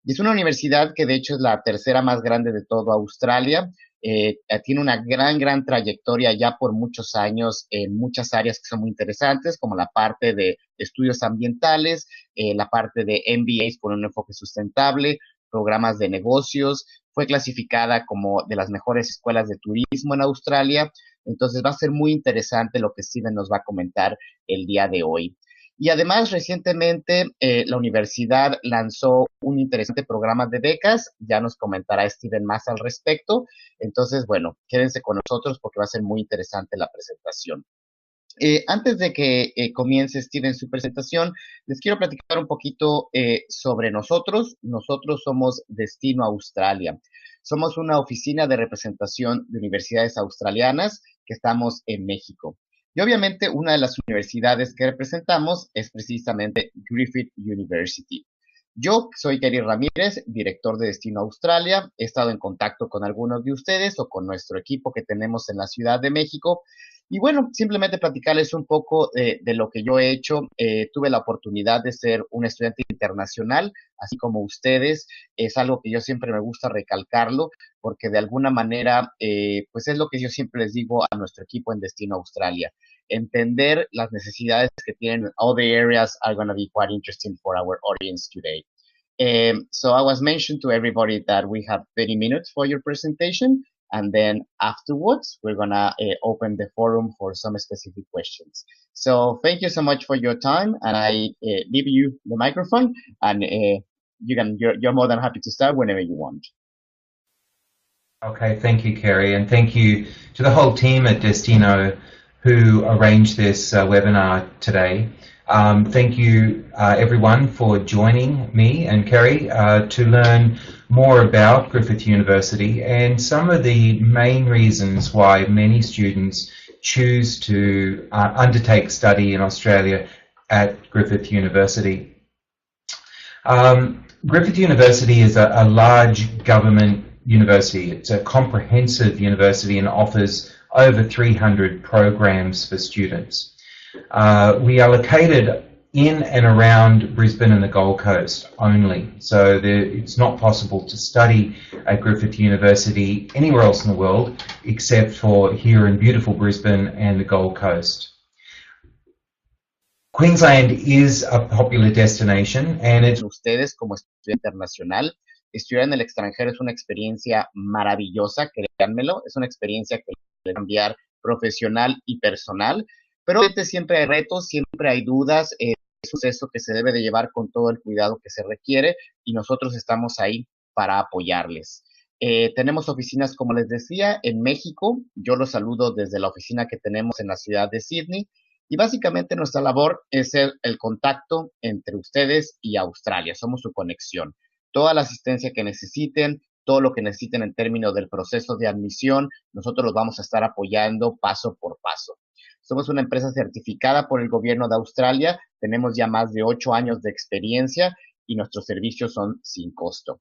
Y es una universidad que de hecho es la tercera más grande de toda Australia. Tiene una gran trayectoria ya por muchos años en muchas áreas que son muy interesantes, como la parte de estudios ambientales, la parte de MBAs con un enfoque sustentable, programas de negocios. Fue clasificada como de las mejores escuelas de turismo en Australia. Entonces va a ser muy interesante lo que Steven nos va a comentar el día de hoy. Y además, recientemente la universidad lanzó un interesante programa de becas. Ya nos comentará Steven más al respecto. Entonces, bueno, quédense con nosotros porque va a ser muy interesante la presentación. Antes de que comience Steven su presentación, les quiero platicar un poquito sobre nosotros. Nosotros somos Destino Australia. Somos una oficina de representación de universidades australianas que estamos en México. Y obviamente una de las universidades que representamos es precisamente Griffith University. Yo soy Keri Ramirez, director de Destino Australia. He estado en contacto con algunos de ustedes o con nuestro equipo que tenemos en la Ciudad de México. Y bueno, simplemente platicarles un poco de lo que yo he hecho. Tuve la oportunidad de ser un estudiante internacional, así como ustedes. Es algo que yo siempre me gusta recalcarlo, porque de alguna manera, pues es lo que yo siempre les digo a nuestro equipo en Destino Australia. Entender las necesidades que tienen all the areas are going to be quite interesting for our audience today. So I was mentioned to everybody that we have 30 minutes for your presentation, and then afterwards we're gonna open the forum for some specific questions. So thank you so much for your time, and I leave you the microphone, and you're more than happy to start whenever you want. Okay, thank you, Keri, and thank you to the whole team at Destino who arranged this webinar today. Thank you, everyone, for joining me and Keri to learn more about Griffith University and some of the main reasons why many students choose to undertake study in Australia at Griffith University. Griffith University is a large government university. It's a comprehensive university and offers over 300 programs for students. We are located in and around Brisbane and the Gold Coast only, so it's not possible to study at Griffith University anywhere else in the world except for here in beautiful Brisbane and the Gold Coast. Queensland is a popular destination and it's... Ustedes como estudiante internacional, estudiar en el extranjero es una experiencia maravillosa, créanmelo, es una experiencia que les va a cambiar profesional y personal, pero siempre hay retos, siempre hay dudas, es un proceso que se debe de llevar con todo el cuidado que se requiere y nosotros estamos ahí para apoyarles. Tenemos oficinas, como les decía, en México. Yo los saludo desde la oficina que tenemos en la ciudad de Sydney y básicamente nuestra labor es el contacto entre ustedes y Australia. Somos su conexión. Toda la asistencia que necesiten, todo lo que necesiten en términos del proceso de admisión, nosotros los vamos a estar apoyando paso por paso. Somos una empresa certificada por el gobierno de Australia, tenemos ya más de 8 años de experiencia y nuestros servicios son sin costo.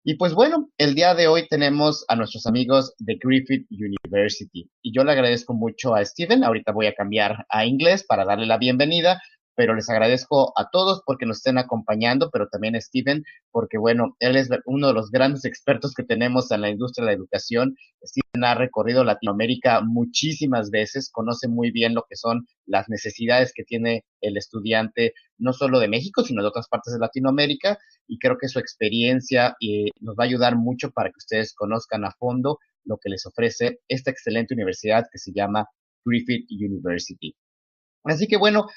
Y pues bueno, el día de hoy tenemos a nuestros amigos de Griffith University y yo le agradezco mucho a Steven. Ahorita voy a cambiar a inglés para darle la bienvenida, pero les agradezco a todos porque nos estén acompañando, pero también a Steven, porque bueno, él es uno de los grandes expertos que tenemos en la industria de la educación. Steven ha recorrido Latinoamérica muchísimas veces, conoce muy bien lo que son las necesidades que tiene el estudiante, no solo de México, sino de otras partes de Latinoamérica, y creo que su experiencia nos va a ayudar mucho para que ustedes conozcan a fondo lo que les ofrece esta excelente universidad que se llama Griffith University. Así que bueno,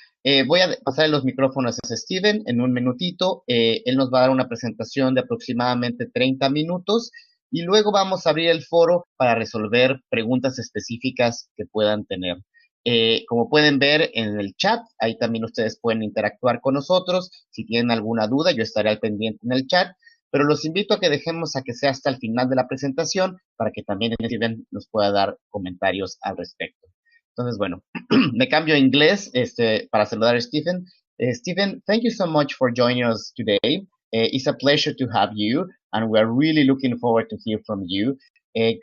voy a pasar los micrófonos a Steven en un minutito. Él nos va a dar una presentación de aproximadamente 30 minutos y luego vamos a abrir el foro para resolver preguntas específicas que puedan tener. Como pueden ver en el chat, ahí también ustedes pueden interactuar con nosotros. Si tienen alguna duda, yo estaré al pendiente en el chat, pero los invito a que dejemos a que sea hasta el final de la presentación para que también Steven nos pueda dar comentarios al respecto. Entonces, bueno, me cambio a inglés para saludar a Stephen. Stephen, thank you so much for joining us today. It's a pleasure to have you, and we're really looking forward to hear from you.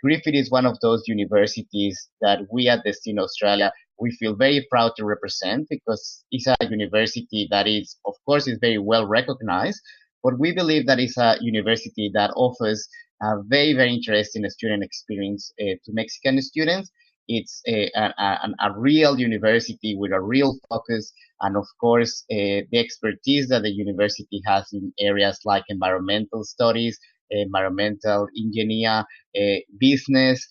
Griffith is one of those universities that we at Destino Australia, we feel very proud to represent because it's a university that is, of course, is very well recognized, but we believe that it's a university that offers a very, very interesting student experience to Mexican students. It's a real university with a real focus, and of course, the expertise that the university has in areas like environmental studies, environmental engineer, business,